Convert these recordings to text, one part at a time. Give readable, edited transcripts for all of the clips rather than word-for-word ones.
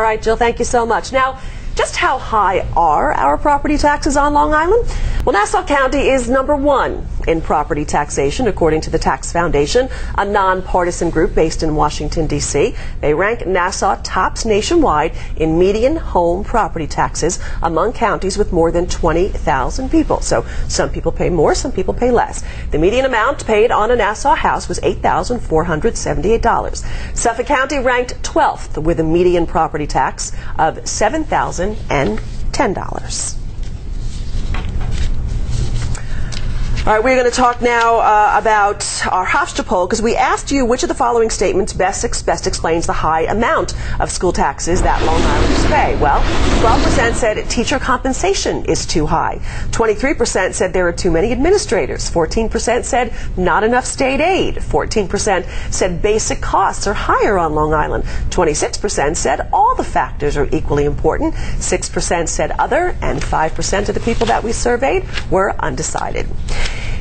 All right, Jill, thank you so much. Now, just how high are our property taxes on Long Island? Well, Nassau County is #1 in property taxation, according to the Tax Foundation, a nonpartisan group based in Washington, D.C. They rank Nassau tops nationwide in median home property taxes among counties with more than 20,000 people. So some people pay more, some people pay less. The median amount paid on a Nassau house was $8,478. Suffolk County ranked 12th with a median property tax of $7,010. All right, we're going to talk now about our Hofstra poll, because we asked you which of the following statements best explains the high amount of school taxes that Long Islanders pay. Well, 12% said teacher compensation is too high. 23% said there are too many administrators. 14% said not enough state aid. 14% said basic costs are higher on Long Island. 26% said all the factors are equally important. 6% said other, and 5% of the people that we surveyed were undecided.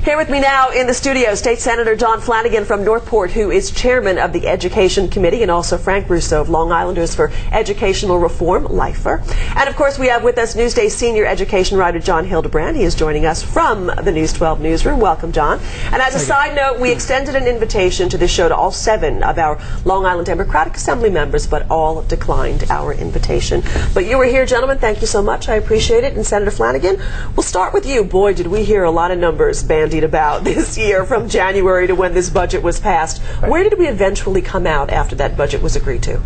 Here with me now in the studio, State Senator John Flanagan from Northport, who is chairman of the Education Committee, and also Frank Russo of Long Islanders for Educational Reform, LIFER. And of course, we have with us Newsday senior education writer John Hildebrand. He is joining us from the News 12 newsroom. Welcome, John. And as a side note, we extended an invitation to this show to all 7 of our Long Island Democratic Assembly members, but all declined our invitation. But you were here, gentlemen. Thank you so much. I appreciate it. And Senator Flanagan, we'll start with you. Boy, did we hear a lot of numbers bandied about this year from January to when this budget was passed. Right. Where did we eventually come out after that budget was agreed to?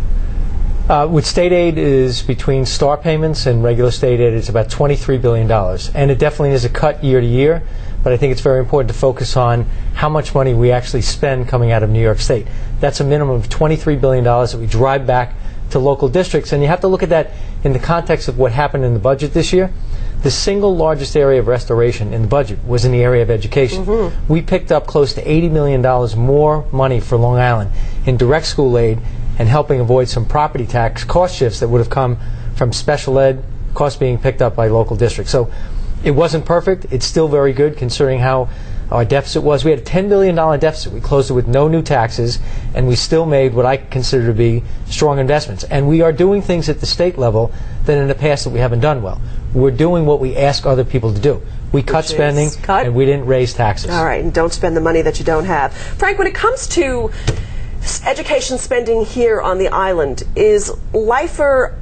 With state aid is between star payments and regular state aid, it's about $23 billion. And it definitely is a cut year to year, but I think it's very important to focus on how much money we actually spend coming out of New York State. That's a minimum of $23 billion that we drive back to local districts. And you have to look at that in the context of what happened in the budget this year. The single largest area of restoration in the budget was in the area of education. Mm-hmm. We picked up close to $80 million more money for Long Island in direct school aid and helping avoid some property tax cost shifts that would have come from special ed costs being picked up by local districts. So it wasn't perfect. It's still very good considering how our deficit was. We had a $10 billion deficit. We closed it with no new taxes, and we still made what I consider to be strong investments. And we are doing things at the state level that in the past that we haven't done well. We're doing what we ask other people to do. We cut spending, and we didn't raise taxes. All right, and don't spend the money that you don't have. Frank, when it comes to education spending here on the island, does LIFER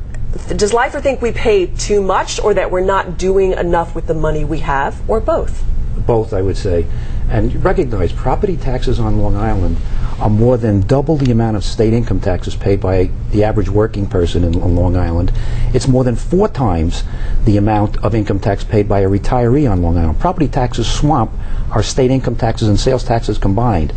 think we pay too much, or that we're not doing enough with the money we have, or both? Both, I would say. And recognize property taxes on Long Island are more than double the amount of state income taxes paid by the average working person on Long Island. It's more than 4 times the amount of income tax paid by a retiree on Long Island. Property taxes swamp our state income taxes and sales taxes combined.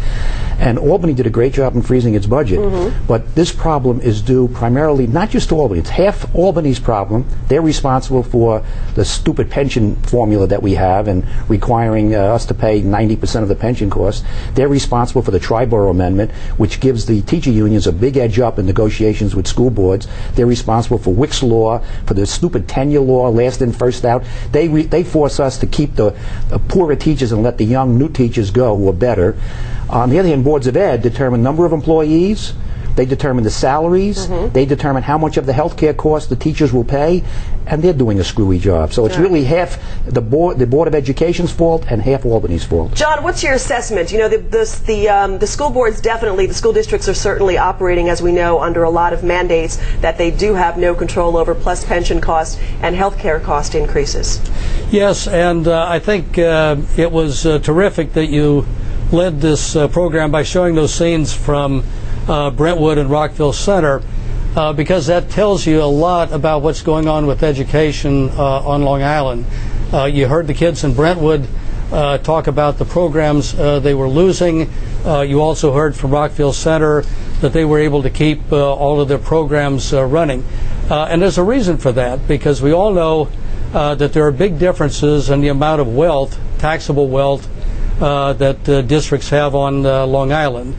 And Albany did a great job in freezing its budget. Mm-hmm. But this problem is due primarily, not just to Albany, it's half Albany's problem. They're responsible for the stupid pension formula that we have and requiring us to pay 90% of the pension costs. They're responsible for the Triborough Amendment, which gives the teacher unions a big edge up in negotiations with school boards. They're responsible for Wick's Law, for the stupid tenure law, last in, first out. They force us to keep the poorer teachers and let the young new teachers go who are better. On the other hand, boards of ed determine number of employees, they determine the salaries, mm-hmm. they determine how much of the health care costs the teachers will pay, and they're doing a screwy job. So it's really half the Board of Education's fault and half Albany's fault. John, what's your assessment? You know, the school boards definitely, the school districts are certainly operating, as we know, under a lot of mandates that they do have no control over, plus pension costs and health care cost increases. Yes, and I think it was terrific that you led this program by showing those scenes from Brentwood and Rockville Center, because that tells you a lot about what's going on with education on Long Island. You heard the kids in Brentwood talk about the programs they were losing. You also heard from Rockville Center that they were able to keep all of their programs running. And there's a reason for that, because we all know that there are big differences in the amount of wealth, taxable wealth, that districts have on Long Island.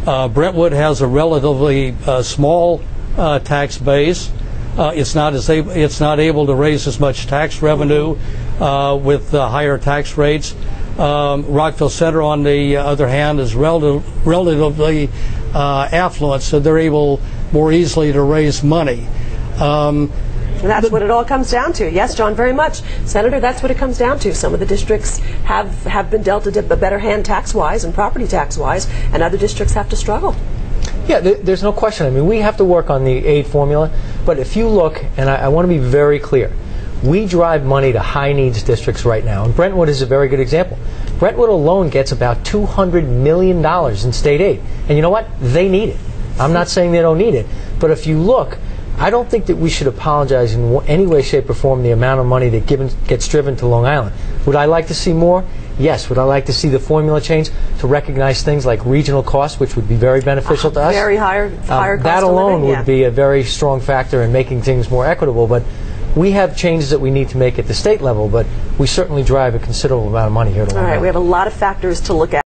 Brentwood has a relatively small tax base. It's not able to raise as much tax revenue with higher tax rates. Rockville Center, on the other hand, is relatively affluent, so they're able more easily to raise money. And that's what it all comes down to. Yes, John, very much. Senator, that's what it comes down to. Some of the districts have been dealt a better hand tax-wise and property tax-wise, and other districts have to struggle. Yeah, there's no question. I mean, we have to work on the aid formula, but if you look, and I want to be very clear, we drive money to high-needs districts right now, and Brentwood is a very good example. Brentwood alone gets about $200 million in state aid, and you know what? They need it. I'm not saying they don't need it, but if you look, I don't think that we should apologize in any way, shape, or form the amount of money that gets driven to Long Island. Would I like to see more? Yes. Would I like to see the formula change to recognize things like regional costs, which would be very beneficial to us? Very higher cost that of alone living, would be a very strong factor in making things more equitable. But we have changes that we need to make at the state level, but we certainly drive a considerable amount of money here to Long All right, Island. we have a lot of factors to look at.